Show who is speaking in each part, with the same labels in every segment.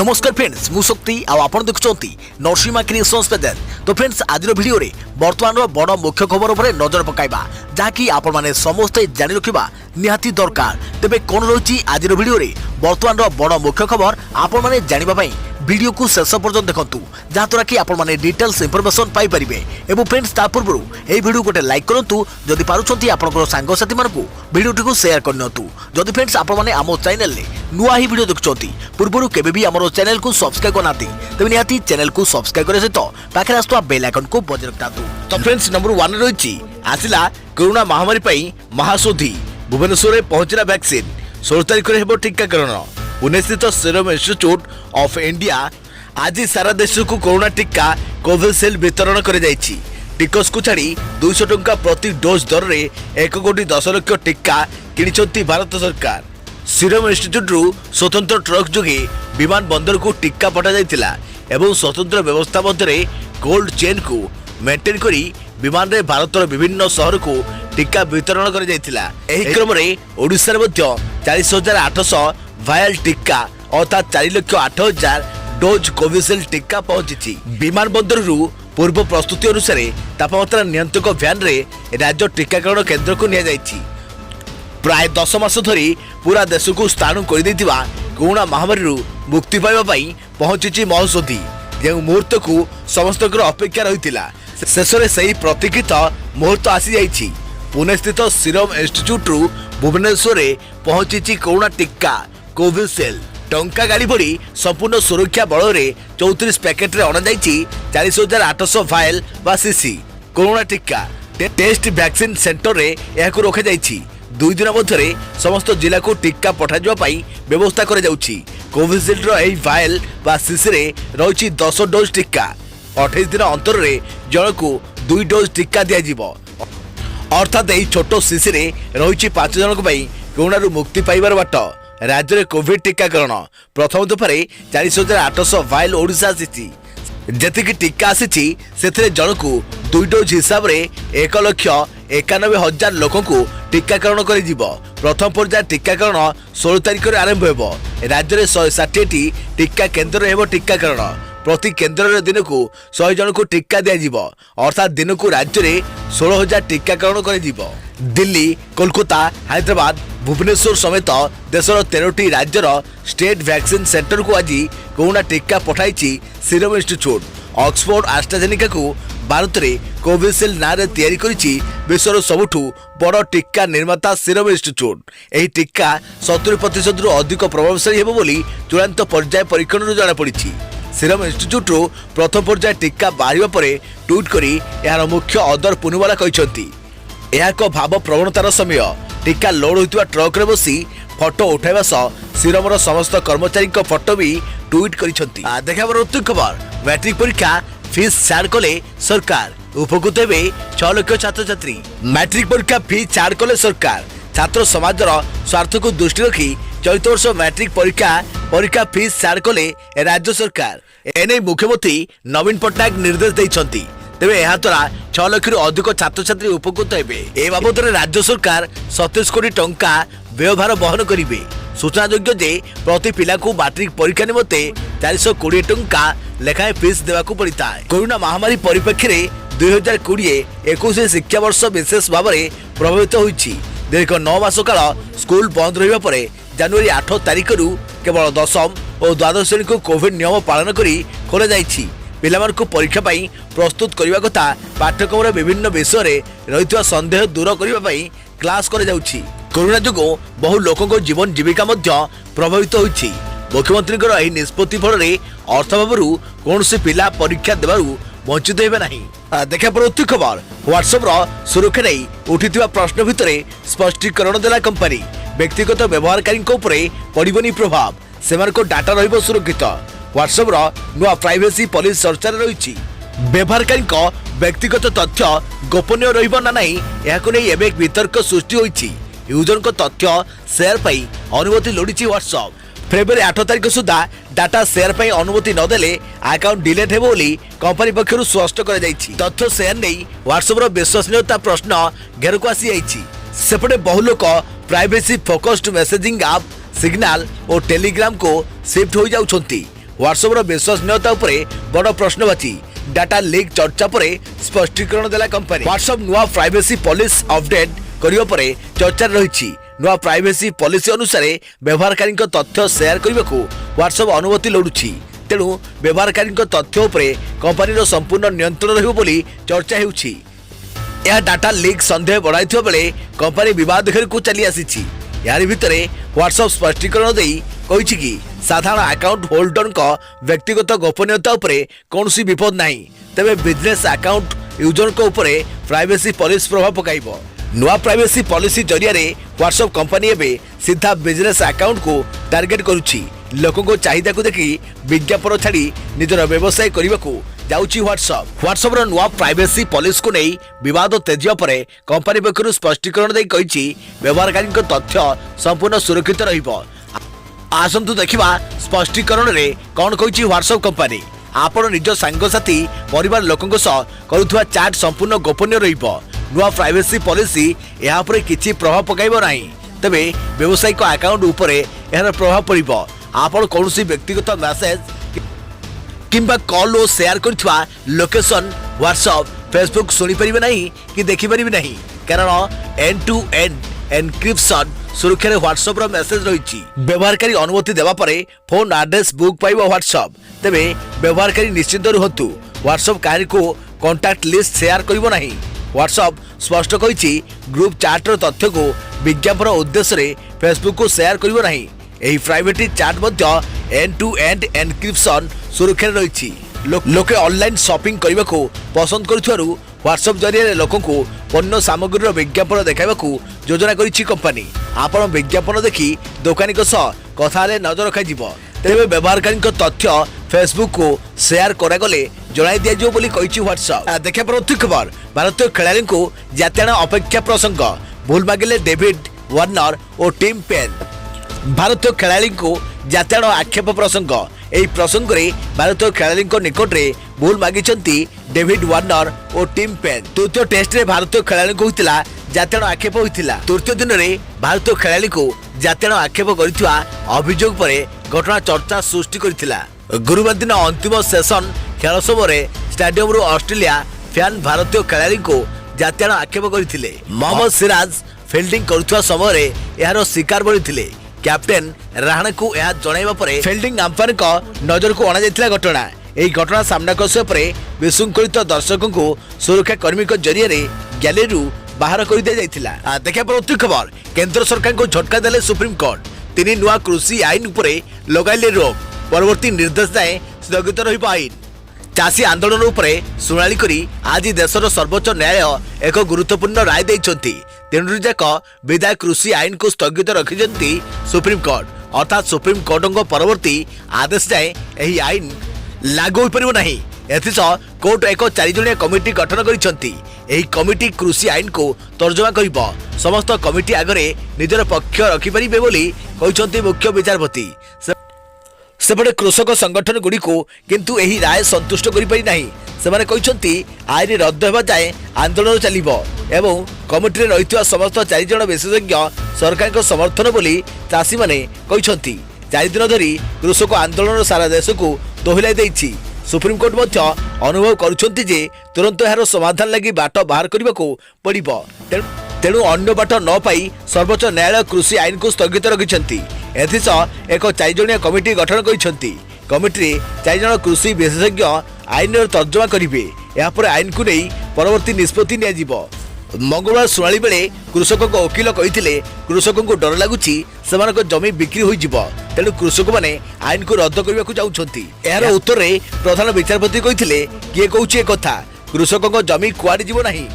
Speaker 1: नमस्कार फ्रेंड्स मु शक्ति आपण देखुंती नरसिंहा क्रिएशंस पेज। तो फ्रेंड्स आज वीडियो रे वर्तमान बड़ मुख्य खबर उपर नजर पकाइबा जहाँकि आपण माने समस्ते जानि रखिबा निहाती दरकार। तेबे कोन रही आज वीडियो रे वर्तमान बड़ मुख्य खबर आपण माने जानिबा पई वीडियो को शेष पर्यंत देखंतु जहाँद्वारा कि आपण माने डिटेल्स इंफॉर्मेशन पाई परिबे। एवं फ्रेंड्स ता पूर्व ए वीडियो गोटे लाइक करंतु जदि पारुछंती आपनकर सांग साथी मानकु वीडियो को शेयर करनियंतु। जदि फ्रेंड्स आपण माने आमो चैनल ले नुआ ही वीडियो देखुछंती पूर्वरु केबे भी हमरो चैनल को सब्सक्राइब करनाती तबे निहाती चैनल को सब्सक्राइब करे सहित पाखे आस्तुवा बेल आइकन को बजाय रखतातु। तो फ्रेंड्स नंबर 1 रही आसिला कोरोना महामारी पई महाशोधी भुवनेश्वर रे पहुंचला वैक्सीन 16 तारिख रे हेबो टीकाकरण। पुणे स्थित सीरम इंस्टीट्यूट ऑफ इंडिया आज सारा देश को कोरोना टीका कोविशील्ड वितरण कर टिकस को छाड़ी 200 टंका प्रति डोज दर रे 1 कोटी 10 लाख टीका किनिछंती भारत सरकार। सीरम इंस्टीट्यूट रु स्वतंत्र ट्रक जोगे विमान बंदर को टीका पठा जाइतिला एवं स्वतंत्र व्यवस्था मध्य कोल्ड चेन को मेंटेन करी विमान रे भारतर विभिन्न शहर को टीका वितरण कर जाइतिला। एही क्रम रे ओडिसा रे मध्य 40,800 वायल टीका अर्थात 4,08,000 डोज कोविशील्ड टीका पहुंची। विमान बंदर रु पूर्व प्रस्तुति अनुसार तापमात्रा नियंत्रक भ्यान रे राज्य टीकाकरण केन्द्र को निया जाइछि। प्राय 10 मास धरी पूरा देश को स्थाणु कर देथिबा कोरोना महामारी रु मुक्ति पाइबा पई पहुंची महौषधि जे मुहूर्त को समस्त अपेक्षा रहितिला शेष रे सही प्रतीक्षित मुहूर्त आसी जाइछि। पुणे स्थित सीरम इंस्टीट्यूट रु भुवनेश्वर रे पहुंची कोरोना टीका कोविशील्ड। टंका गाड़ी भरी संपूर्ण सुरक्षा बल रे 34 पैकेट रे अणा जाइछि 40,800 फाइल वा सीसी कोरोना टीका। टेस्ट वैक्सीन सेंटर रे एहाको रखा जाइछि। 2 दिन मध्य समस्त जिला को टीका पठा जावा पई व्यवस्था कर जाउछि। कोविशील्ड रो एही फाइल वा सीसी रे रहिछि 10 डोज टीका। 28 दिन अंतर रे जण को 2 डोज टीका दिया जिवो अर्थात एही छोटो सीसी रे रहिछि 5 जण को पई कोरोना रु मुक्ति पाइबार बाट। राज्य में कोविड टीकाकरण प्रथम दफारे 40,800 फाइल ओडिशा आसी जेतिकी टीका आसी से जन को 2 डोज हिसाब रे 1,91,000 लोक को टीकाकरण कर प्रथम पर्याय टीकाकरण 16 तारिख में आरंभ हो। राज्य में 160 टीका केन्द्र हेबो टीकाकरण। प्रति केन्द्र दिन को 100 जन को टीका दिया अर्थात दिन को राज्य में 16,000 टीकाकरण कर। दिल्ली कोलकाता हैदराबाद भुवनेश्वर समेत देशर 13टी राज्यर स्टेट वैक्सीन सेंटर को आज कोरोना टीका पठाई सीरम इंस्टीट्यूट। ऑक्सफोर्ड एस्ट्राजेनेका को भारत में कोविशील्ड ना रे तैयारी करिछि विश्वर सबुठु बड़ टीका निर्माता सीरम इंस्टीट्यूट। एही टीका 70% रु अधिक प्रभावशाली हेबो बोली चूड़ांत पर्याय परीक्षण जना पड़िछि। सीरम इंस्टीट्यूट रो प्रथम पर्याय टीका बाहरिबा परे ट्वीट करी यार मुख्य अदर पुनुवाला कहिसंती यह एक भाव प्रवणतार समय टीका लोड होता ट्रक रे बसी फोटो उठाइबा सह सीरम समस्त कर्मचारी फोटो भी ट्वीट करिसंती। देखा खबर मैट्रिक परीक्षा फीस छाड़ कले सरकार उपकृत हेबे 6 लाख छात्र छात्री। मैट्रिक परीक्षा फी छाड़ कले सरकार छात्र समाजर स्वार्थ को दृष्टि रखी चलित वर्ष मैट्रिक परीक्षा फीस छाड़ कले राज्य सरकार। एने मुख्यमंत्री नवीन पट्टनायक निर्देश देइछंती। तेबे यह द्वारा 6 लाख रु अधिक छात्र छात्री उपकृत हेबे। ए बाबद राज्य सरकार 27 कोटी टंका व्यवहार बहन करिवे। सूचनायोग्य जे प्रति पिला को मैट्रिक परीक्षा निमते 420 टंका लेखाएं फीस देवाकू पड़ता है। कोरोना महामारी परिप्रेक्षी रे 2020-21 शिक्षा वर्ष विशेष भाव में प्रभावित होइछि। दीर्घ 9 मास काल स्कूल बंद रहिबा परे जनवरी 8 तारिख रु केवल 10वीं और द्वादश श्रेणी को कोविड नियम पालन करी खोला जाइछि। पिलामानकु परीक्षा पाई प्रस्तुत करिवा कथा पाठ्यक्रम विभिन्न विषय रे रहितवा संदेह दूर करिवा पाई क्लास करे जाउछि। कोरोना जोगो बहु लोकको जीवन जीविका मध्य प्रभावित होइछि। मुख्यमंत्री एही निष्पत्ति फल रे अर्थाभावरु कोनसे पिला परीक्षा देबारु वंचित हेबे नाही। देखा परवर्ती खबर व्हाट्सएप रो सुरक्षा नै उठिथिबा प्रश्न भितरे स्पष्टीकरण देला कंपनी। व्यक्तिगत व्यवहारकारी उपरे पड़िबनी प्रभाव सेमानको डाटा रहिबो सुरक्षित। व्हाट्सएप रो नुआ प्राइवेसी पॉलिसी चर्चा रही व्यवहारकारी व्यक्तिगत तथ्य गोपनीय रहिबो ना नाही याको नै एबे वितर्क सृष्टि होइछि। यूजर को तथ्य शेयर पाई अनुमति लोडिछि व्हाट्सएप। फेब्रुआरी 8 तारिख सुधा डाटा शेयर पाई अनुमति नदेले अकाउंट डिलीट हेबो बोली कंपनी पक्षरु स्पष्ट कर जाइछि। तथ्य शेयर नै व्हाट्सएप रो विश्वसनीयता प्रश्न घेर को आसी जाइछि। सेपटे बहु लोक privacy focused messaging app signal और टेलीग्राम को शिफ्ट हो जाउछंती। व्हाट्सएप विश्वसनीयता उपरे बड़ प्रश्नवाची डाटा लीक चर्चा पर स्पष्टीकरण देला कंपनी। व्हाट्सएप नुआ प्राइवेसी पॉलिसी अपडेट करियो परे चर्चा रही। नुआ प्राइवेसी पॉलिसी अनुसार व्यवहारकारी तथ्य शेयर करने को व्हाट्सएप अनुमति लोड़ुछि। तेणु व्यवहारकारी तथ्य उपरे कंपनी संपूर्ण नियंत्रण रहिबो बोली चर्चा हेउछि। यह डाटा लीक संदेह बढ़ाई बेले कंपनी बद घेर को चली आसी। यार भितर व्हाट्सएप स्पष्टीकरण दे कही कि साधारण अकाउंट होल्डर व्यक्तिगत गोपनीयता उपरे कौनसी विपद नहीं, तेबे बिजनेस अकाउंट यूजर को उपरे प्राइवेसी पॉलिसी प्रभाव पकाइबो। नुआ प्राइवेसी पॉलिसी जरिया व्हाट्सएप कंपनी एवं सीधा बिजनेस अकाउंट को टार्गेट करुछि। लोकों चाहिदा को देखि विज्ञापन छाड़ी निजर व्यवसाय करने को जाउछि व्हाट्सएप। व्हाट्सएप नुआ प्राइवेसी पॉलिसी को नहीं विवाद तेजिया परे कंपनी पक्षरु स्पष्टीकरण दे कहिछि व्यवहारकारी तथ्य संपूर्ण सुरक्षित रहिबो। आसंतु देखिबा स्पष्टीकरण रे कौन कहिछि व्हाट्सएप कंपनी। आपण निज सांगसाथी परिवार लोकंक सह करुथुवा चैट संपूर्ण गोपनीय रहिबो। नुआ प्राइवेसी पॉलिसी या उपरे किछि प्रभाव पकाइबो नाही, तबे व्यावसायिक अकाउंट उपरे एहर प्रभाव पड़िबो। आपण कोनोसी व्यक्तिगत मैसेज किंबा कॉल और शेयर करथुवा लोकेशन व्हाट्सएप फेसबुक सुनी परिबे नाही कि देखि परिबे नाही, कारण एंड टू एंड एनक्रिप्शन सुरक्षा रे व्हाट्सएप रो मेसेज रहिछि। व्यवहारकारी अनुमति देबा परे फोन एड्रेस बुक पाइबो व्हाट्सएप। तबे व्यवहारकारी निश्चित रहतु व्हाट्सएप काहे को कांटेक्ट लिस्ट शेयर करिवो नाही। व्हाट्सएप स्पष्ट कहिछि ग्रुप चैट रो तथ्य को विज्ञापन उद्देश्य रे फेसबुक को शेयर करिवो नाही। एही प्राइवेट चैट मध्य एंड टू एंड एनक्रिप्शन सुरक्षा रही। लोके ऑनलाइन शॉपिंग करने को पसंद करुथुवारु व्हाट्सएप जरिए लोकों को पण्य सामग्री विज्ञापन देखाइबा को योजना करिछि कंपनी। आपण विज्ञापन देखि दुकानी सह कथा नजर रखाଯିबो। तेबे व्यवहारकारी तथ्य फेसबुक को शेयर करागले जणाई दिया बोली कहिछि व्हाट्सएप। देखा प्रति खबर भारतीय खिलाड़ी को जातियाना अपेक्षा प्रसंग भूल मागिले डेविड वार्नर और टीम पेन। भारतीय खिलाड़ी को जातियान आक्षेप प्रसंग। यही प्रसंग में भारतीय खिलाड़ी निकट में भूल मागिचंती डेविड वार्नर और टीम पेन। तृतीय टेस्ट रे भारतीय खिलाड़ी को होइतिला जातियान आक्षेप होइतिला। तृतीय दिन में भारतीय खिलाड़ी को जातियान आक्षेप करिथिबा अभियोग पर घटना चर्चा सृष्टि करिथिला। गुरुवार दिन अंतिम सेशन खेल समय स्टेडियम रु ऑस्ट्रेलिया फैन भारतीय खिलाड़ी को जातियान आक्षेप करथिले। मोहम्मद सिराज फील्डिंग करुवा समय यार शिकार बनी कैप्टेन राहणे को यह जणाइबा परे फील्डिंग अंपायर को नजर को अणा जायतिला घटना। यही घटना सामना कसिया परे विशृंखलित दर्शकों को सुरक्षा कर्मी के जरिए गैलरी बाहर कर दिया जायतिला। देखा प्रति खबर केंद्र सरकार को झटका देले सुप्रीम कोर्ट। तीन नुआ कृषि आईन उपरे लगाइले रोक। परवर्ती निर्देश जाए स्थगित रहिबो आईन। चाषी आंदोलन उपरे सुनाली करी आज देशर सर्वोच्च न्यायालय एक गुरुत्वपूर्ण राय दैछंती। तीनोटी जाक विधायक कृषि आईन को स्थगित रखिछंती सुप्रीम कोर्ट। अर्थात सुप्रीम कोर्ट परवर्ती आदेश जाए यही आईन लागू हो परिबो नाही। एथिसह कोर्ट एक 4 जणिया कमिटी गठन करिछंती। एही कमिटी कृषि आईन को तर्जमा करिबो। समस्त कमिटी आगरे निजर पक्ष रखि परिबे बोली कहिछंती मुख्य विचारपति। सेपटे कृषक संगठन गुड़ी को किंतु यही राय संतुष्ट करि पारि नाही। सेमाने कहिछंती आईन रद्द हेबा जाए आंदोलन चलिबो एवं कमिटी रे रहितवा समस्त 4 जण विशेषज्ञ सरकार को समर्थन बोली चाषी माने कहिछंती। 4 दिन धरी कृषक आंदोलन सारा देश को दोहलाई दैछि। सुप्रीम कोर्ट मध्य अनुभव करुछंती जे तुरंत यार समाधान लगी बाट बाहर करबा को पड़िबो। तेणु अन्य बाट न पाई सर्वोच्च न्यायालय कृषि आईन को स्थगित रखिछंती। एथिसह एक 4 जणिया कमिटी गठन करिछंती। कमिटी 4 जण कृषि विशेषज्ञ आईन तर्जमा करिवे। या पर आईन को नहीं परवर्ती निष्पत्ति निया जिवो। मंगलवार सुनाली बेले कृषकों को वकील कहिथिले कृषकों को डर लागुची सेमानक जमी बिक्री होई जिवो। तेणु कृषक माने आईन को रद्द करबा को चाहुछंती। एहार उत्तर रे प्रधान विचारपति कहिथिले किए कहूची ए कथा कृषकों को जमी कुआडी जिवो नाही।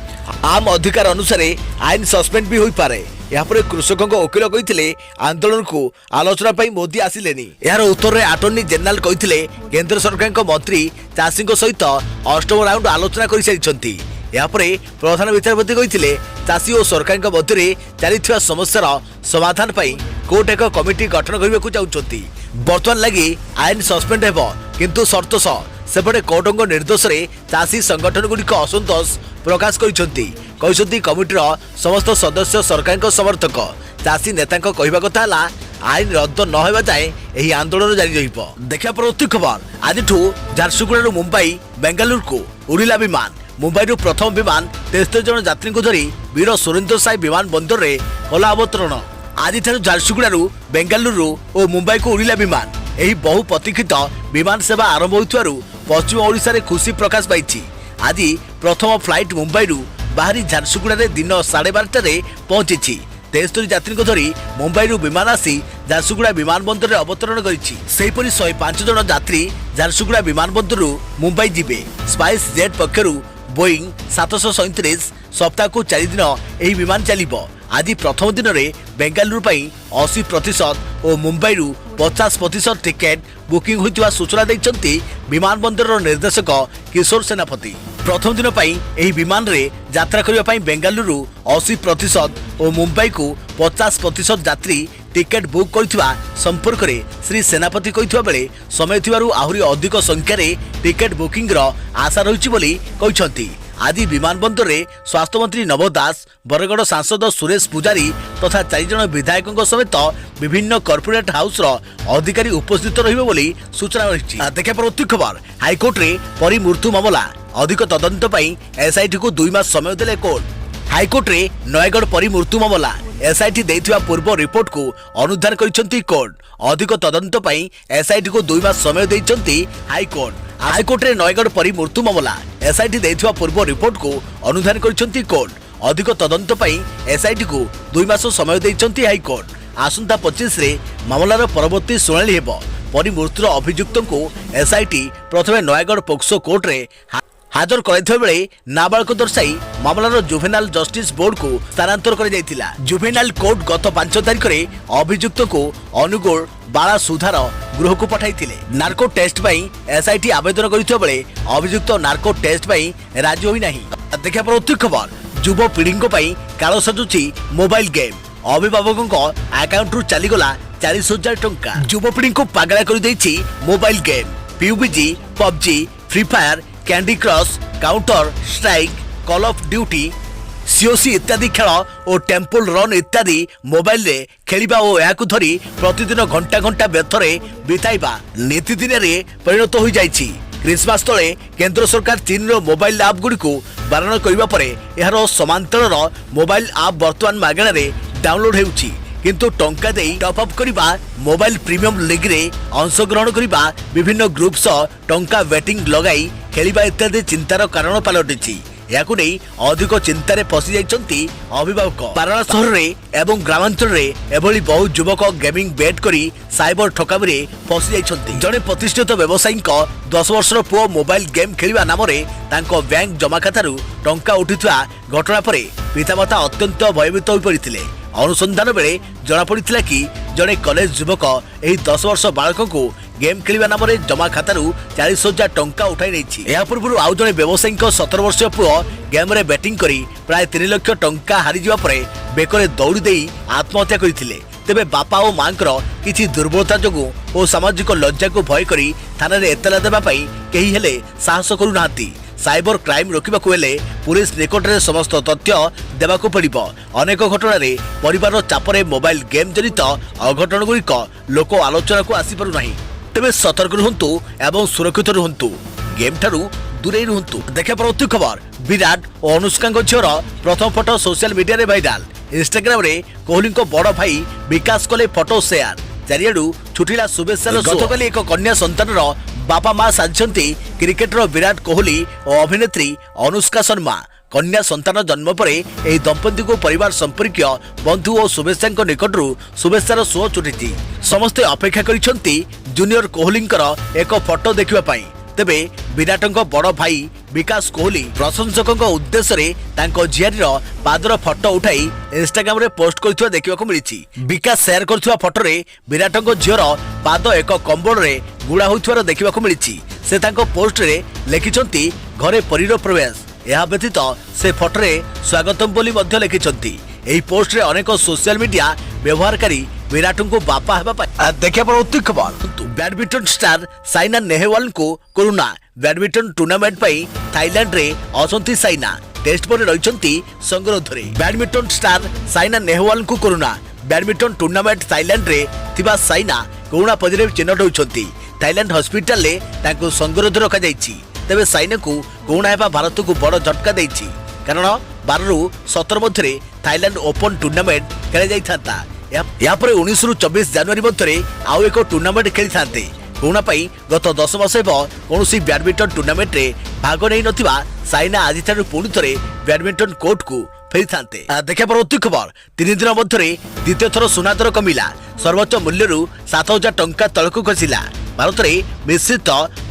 Speaker 1: आम अधिकार अनुसार आईन सस्पेंड भी होई पारे। यहाँ पर कृषकों को वकील कहिथिले आंदोलन को आलोचना पाई मोदी आसिलेनी। यार उत्तर रे अटॉर्नी जनरल कहिथिले केंद्र सरकार को मंत्री चाषी सहित अष्टम राउंड आलोचना कर सारिछंती। यहाँ पर प्रधान विचारपति कहिथिले चाषी और सरकार मध्य चलता समस्यार समाधान पाई कोर्ट एक कमिटी गठन करने को चाहते। बर्तमान लगी आईन सस्पेंड हेब किंतु शर्त सह। सेपटे कोर्टों निर्देश में चाषी संगठन गुड़िक असंतोष प्रकाश कमिटीर समस्त सदस्य सरकार समर्थक। चाषी नेता कहवा कथा आईन रद्द न होगा जाए यही आंदोलन जारी रहिबो। देखा परवर्ती खबर आज झारसुगुड़ा मुंबई बेंगालुरु को उड़िला विमान। मुंबई प्रथम विमान 73 जन यात्री को धरी वीर सुरेंद्र साई विमान बंदर में कला अवतरण। आज झारसुगुड़ा बेंगालुरु और मुंबई को उड़िला विमान। यही बहु प्रतीक्षित विमान सेवा आरंभ होइथारु पश्चिम ओडिशा रे खुशी प्रकाश पाई। आज प्रथम फ्लाइट मुंबई बाहरी झारसुगुड़ा दिन 12:30 पहुंची। 73 यात्री को धरी मुंबई विमान आसी झारसुगुड़ा विमान बंदर में अवतरण करिछि। सेहीपरि 105 जन यात्री झारसुगुड़ा विमान बंदर मुंबई जिबे। स्पाइस जेट पक्षरु बोइंग 737 सप्ताह को 4 दिन यही विमान चलिबो। आज प्रथम दिन में बेंगालुरु 80% और मुंबई 50% टिकेट बुकिंग होइतिबा सूचना दैछन्ति विमान बंदर निर्देशक किशोर सेनापति। प्रथम दिन यही विमान रे यात्रा करबा पई बेंगालुरु 80% और मुंबई को 50% यात्री टिकेट बुक करथिबा संपर्क रे श्री सेनापति कहिथिबा बेले समय थिबारु आहुरी अधिक संख्या रे टिकेट बुकिंग रो आशा रहिछि बोली कहिसंति। आज विमान बंदर में स्वास्थ्य मंत्री नव दास, बरगड़ सांसद सुरेश पुजारी तथा 4 जन विधायकों समेत विभिन्न कॉर्पोरेट हाउस रो अधिकारी उपस्थित रहिबे बोली सूचना रहिछि। देखा परवर्ती खबर हाईकोर्ट रे परी मृत्यु मामला अधिक तदंत पई एसआईटी को 2 मास समय देले कोर्ट। हाईकोर्ट रे नयगढ़ परी मृत्यु मामला एसआईटी देथिबा पूर्व रिपोर्ट को अनुधान करिसंती कोर्ट। अधिक तदंत पई एसआईटी को 2 मास समय दैछंती हाईकोर्ट। हाईकोर्ट रे नयगढ़ परी मृत्यु मामला एसआईटी देथिबा पूर्व रिपोर्ट को अनुधान करिसंती कोर्ट। अधिक तदंत पई एसआईटी को 2 मास समय दैछंती हाईकोर्ट। आसंता 25 रे मामलार परवर्ती सुनाली हेबो। परी मृत्युर अभियुक्त को एसआईटी प्रथमे नयगढ़ पोक्सो कोर्ट रे हाजर कराइथिबा बेले नाबालक दर्शाई मामलार जुवेनाइल जस्टिस बोर्ड को स्थानांतर कर जाइथिला। जुवेनाइल कोर्ट गत 5 तारिख रे अभियुक्त को अनुगुण बाला सुधार गृह को पठाइथिले। नार्को टेस्ट पई एसआईटी आवेदन करिथिबा बेले अभियुक्त नार्को टेस्ट पई राजी होई नाही। देखा परवर्ती खबर युवा पीढ़ी पई काल सजुची मोबाइल गेम। अभिभावकों अकाउंट रु चलीगला 40,000 टंका। युवा पीढ़ी को पागला कर देछि mobile game. PUBG, PUBG, Free Fire, Candy Crush, Counter Strike, Call of Duty, COC इत्यादि खेल और टेम्पल रन इत्यादि मोबाइल रे खेलिबा और याकु धरी प्रतिदिन घंटा घंटा व्यर्थरे बिताइबा नीतिदिन रे परिणत हो जाइछि। क्रिसमस तले केंद्र सरकार चीन रो मोबाइल ऐप गुडी को बारण करिबा परे एहारो समांतर मोबाइल ऐप वर्तमान मागणा रे डाउनलोड हेउछि। किंतु टंका देई टॉप अप करिबा, मोबाइल प्रीमियम लीग रे अंशग्रहण करिबा, विभिन्न ग्रुप सह टंका वेटिंग लगाई खेलिबा इत्यादि चिंतार कारण पालटिछि। याकु नै अधिक चिंतारे फसी जाइछन्ति अभिभावक। पाराला शहर रे एवं ग्रामांचल रे एभली बहु युवक गेमिंग बेट करी साइबर ठकामी रे फसी जाइछन्ति। जने प्रतिष्ठित व्यवसायी 10 वर्षर पुओ मोबाइल गेम खेलिबा नाम रे तांको बैंक जमा खातारु टंका उठिथुआ घटना परे पितामाता अत्यंत भयभीत होई पड़िथिले। अनुसंधान बेले जना पड़िथिला कि जने कॉलेज युवक एही 10 वर्ष बालक को गेम खेलिबा नाम रे जमा खातारु 40,000 टंका उठाई नैछि। या पूर्व आउ जने व्यवसायी 17 वर्षीय पुओ गेम रे बैटिंग करी प्राय 3 लाख टंका हारि जिबा परे बेकरे दौड़ी देई आत्महत्या करिथिले। तेबे बापा और मांकर किछि दुर्बलता जोगु और सामाजिक लज्जा को भय करी थाना रे एतला देबा पई केही हेले साहस करू नाहंती। साइबर क्राइम रोकबाकू हेले पुलिस निकट में समस्त तथ्य देवाकू पड़िबो। अनेक घटना रे परिवार चापरे मोबाइल गेम जनित अघटन गुड़िक लोक आलोचना को आसी पारु नाही। तेबे सतर्क रुहंतु एवं सुरक्षित रुहंतु, गेम ठारू दूरे रुहंतु। देखा परवर्ती खबर विराट और अनुष्का झीर प्रथम फोटो सोशल मीडिया रे वायरल। इंस्टाग्राम रे कोहली को बड़ भाई विकास कले फोटो शेयर। चारियाडू छुटिला शुभेच्छा। गतकाली एक कन्या संतान बापा मां साजिछन्ति क्रिकेटर विराट कोहली और अभिनेत्री अनुष्का शर्मा। कन्या संतान जन्म पर यह दंपति को परिवार संपर्क बंधु और शुभेच्छा निकटू शुभेच्छार सुओ छुटी। समस्ते अपेक्षा करिछन्ति जूनियर कोहली एक फोटो देखिबा पई। तेबे विराट बड़ भाई विकास कोहली प्रशंसकों उद्देश्य रे तांको झियारीर पादर फोटो उठाई इंस्टाग्राम रे पोस्ट करथिबा देखिबाकू मिलिछि। विकास शेयर करथिबा फोटो रे विराट झियर पाद एक कंबल रे गुड़ा होइथिबार देखिबाकू मिलिछि। से तांको पोस्ट रे लेखिछन्ति घरे परीर प्रवेश। यह व्यतीत से फोटो रे स्वागतम बोली मध्य लिखिछन्ति। एही पोस्ट रे अनेक सोशल मीडिया व्यवहारकारी विराट को बापा हेबा देखा परवर्ती खबर। बैडमिंटन स्टार साइना नेहवाल को कोरोना। बैडमिंटन टूर्नामेंट पई थाईलैंड रे असंती साइना टेस्ट पर रहिछन्ति संगरोध रे। बैडमिंटन स्टार साइना नेहवाल को कोरोना। बैडमिंटन टूर्नामेंट थाईलैंड रे थिबा साइना कोरोना पॉजिटिव चिन्हट होइछंती। थाईलैंड हॉस्पिटल ले तांको संगरोध रखा जाइछि। तबे साइना को कोरोना हेबा भारत को बड़ झटका देइछि, कारण 12 रु 17 मध्य थाईलैंड ओपन टूर्नामेंट खेला जाई थाता। या पर 19 रु 24 जनवरी मध्य आउ एक टूर्नामेंट खेली थाते। कोरोना पाई गत 10 मास हेब कोनोसी बैडमिंटन टूर्नामेंट रे भाग नै नथिबा साइना आज ठारू पुणी थरे बैडमिंटन कोर्ट को फेरी थाते। देखा परवर्ती खबर 3 दिन मध्य द्वितीय थर सुना दर कमिला। सर्वोच्च मूल्य 7,000 टंका तलक खसिला। भारत में मिश्रित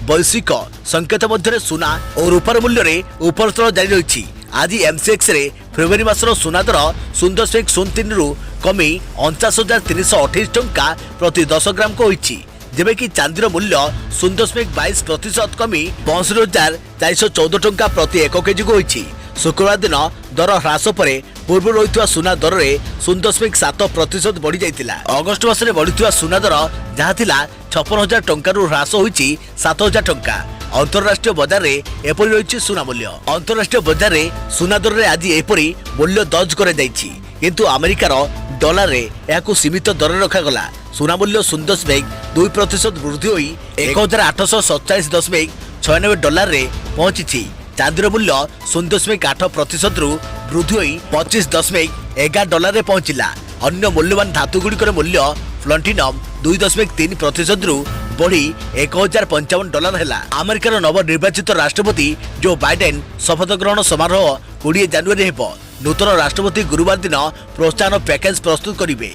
Speaker 1: वैश्विक संकेत मध्य सुना और रूपार मूल्य में उपरतल जारी रही। आज एमसीएक्स रे फेब्रुआरी मासर सुना दर 0.03 रु कमी 49,328 टंका प्रति 10 ग्राम को होइछि, जेबे कि चांदीर मूल्य 0.22% कमी 62,414 टंका प्रति 1 केजी को होइछि। शुक्रवार दिन दर ह्रास पर पूर्व रही सुना दर में 0.7% बढ़ी जाइतिला। अगस्ट मासरे बढ़िथिबा सुना दर जहाँ थिला 56,000 टंका रु ह्रास होइछि 7,000 टंका। अंतरराष्ट्रीय बाजार रे एपरि रही सुना मूल्य। अंतरराष्ट्रीय बाजार रे सुना दर रे आज एपरि मूल्य दर्ज करा जाइछि, किंतु अमेरिकार डॉलर रे याकु सीमित दर रखा गला। सुना मूल्य 0.2% वृद्धि होई 1,847.96 डॉलर रे पहुंची। चांदीर मूल्य 0.8% रु वृद्धि होई 25.11 डॉलर रे पहुंचिला। अन्य मूल्यवान धातु गुड़िकर मूल्य प्लैटिनम 2.3% रु बढ़ी 1,055 डॉलर है। अमेरिकार नवनिर्वाचित राष्ट्रपति जो बाइडेन शपथ ग्रहण समारोह 20 जनवरी हेब। नूतन राष्ट्रपति गुरुवार दिन प्रोत्साहन पैकेज प्रस्तुत करेंगे।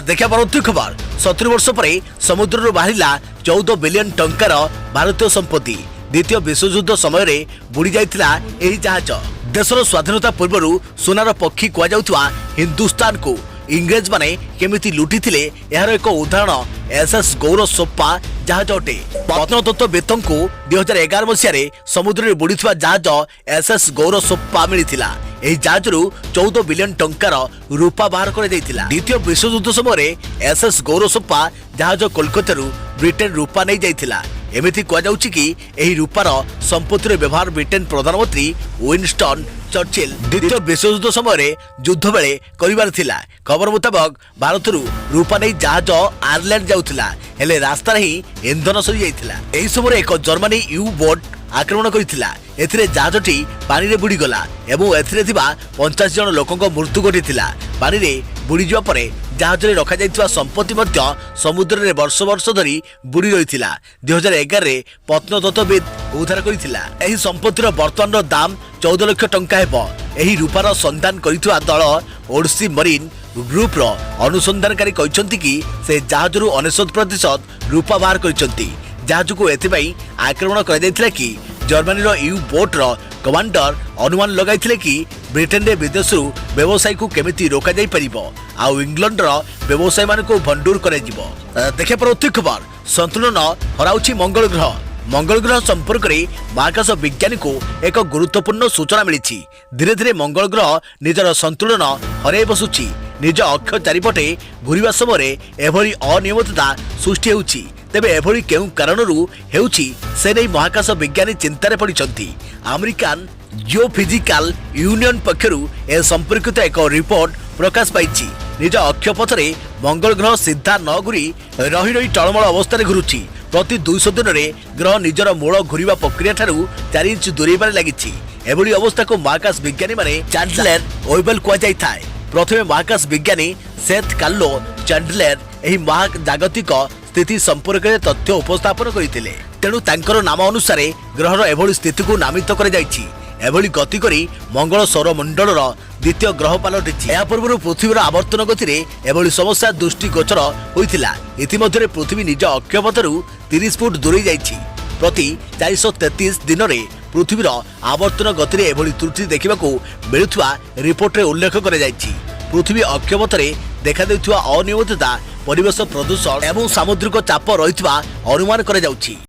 Speaker 1: देखा परवर्ती खबर 70 वर्ष पर समुद्र बाहरिला 14 बिलियन टंकार भारतीय संपत्ति। द्वितीय विश्वयुद्ध समय बुड़ी जाइतिला एही जहाज। देशर स्वाधीनता पूर्व सोनार पक्षी कहुआ हिंदुस्तान को इंग्रेज माने केमिति लुटिथिले यार एक उदाहरण एसएस गौरसोप्पा जहाज अटे। प्रत्नतत्त्ववेत्तों को 2011 मसीह समुद्र में बुड़ीथिबा जहाज एसएस गौरसोप्पा मिलिथिला। एही जहाजरू 14 बिलियन टंकार रूपा बाहर कर जाइतिला। द्वितीय विश्वयुद्ध समय एसएस गौरसोप्पा जहाज कोलकाता ब्रिटेन रूपा नहीं जाइतिला। एमिति कहुछि कि एही रूपार संपत्तिर व्यवहार ब्रिटेन प्रधानमंत्री विनस्टन चर्चिल द्वितीय विश्वयुद्ध समय युद्ध बेले करिवार थिला। खबर मुताबक भारत रूपा नहीं जहाज आयरलैंड जाउथिला, हेले रास्ता ही इंधन सरी जाइथिला। एही समय एक जर्मनी यू बोट आक्रमण करिथिला। एथिरे जहाजटी पानी रे बुड़ी गला एवं एथिरे थिबा 50 जन लोकंक मृत्यु घटिथिला। पानी रे बुड़ी जिवा परे जहाज रे रखा जाइथिबा संपत्ति मध्य समुद्र रे वर्ष वर्ष धरी बुड़ी रहिथिला। 2011 रे प्रत्नतत्त्वविद उद्धार करिथिला। एही संपत्तिर वर्तमान दाम 14 लाख टंका हेबो। एही रूपार संधान करिथिबा दल ओडसी मरीन ग्रुप रो अनुसंधानकारी कहछन्ती कि से जहाज रु 99% रूपा बाहर करिसन्ती। जहाज को एथिबाई आक्रमण कर जाइथिला कि जर्मनी रो यू बोट रो कमांडर अनुमान लगाइथिले कि ब्रिटेन रे विदेश व्यवसाय को केमिति रोका जाई परिबो आ इंग्लैंड रो व्यवसाय मान को भंडूर करे जिवो। देखे परवर्ती खबर संतुलन हराउछि मंगल ग्रह। मंगल ग्रह संपर्क में महाकाश विज्ञानी को एक गुरुत्वपूर्ण सूचना मिली। धीरे धीरे मंगल ग्रह निजर संतुलन हराई बसुछि। निज अक्ष चारिपटे घूरिबा समय एभली अनियमितता सृष्टि होउछि। तेबे एभली केउ कारणरू हेउछि से नै महाकाश विज्ञानी चिंतार पड़िछन्ति। अमेरिकन जियोफिजिकल यूनियन पक्षरु ए संपर्कित एक रिपोर्ट प्रकाश पाइछि। निज अक्षपथरे मंगल ग्रह सीधा न घूरी रही रही टळमळ अवस्था घुरुछि। प्रति 200 दिन में ग्रह निजर मूल घूरिबा प्रक्रिया ठारू 4 इंच दूरेबार लागिछि। एभली अवस्था को महाकाश विज्ञानी माने चैंडलर ओवेल कुआ जाय थाए। प्रथमे महाकाश विज्ञानी सेथ कार्लो चैंडलर एही महाजागतिक स्थिति संपर्क में तथ्य उपस्थापन करथिले। तेणु तांकर नाम अनुसार ग्रहर एभली स्थिति को नामित कर जाइछि। एभली गति करी मंगल सौरमंडलर द्वितीय ग्रह पलटिछि। या पूर्व पृथ्वीर आवर्तन गति में एभली समस्या दृष्टिगोचर होइथिला। इतिमध्ये पृथ्वी निज अक्षपथरू 30 फुट दूरे जाइछि। प्रति 433 दिन में पृथ्वीर आवर्तन गति में एभली त्रुटि देखा मिलुवा रिपोर्ट में उल्लेख कर जाइछि। पृथ्वी अक्षपथरे देखा देउथिबा अनियमितता परिवेश प्रदूषण एवं सामुद्रिक चाप रहितबा अनुमान करा जाउछि।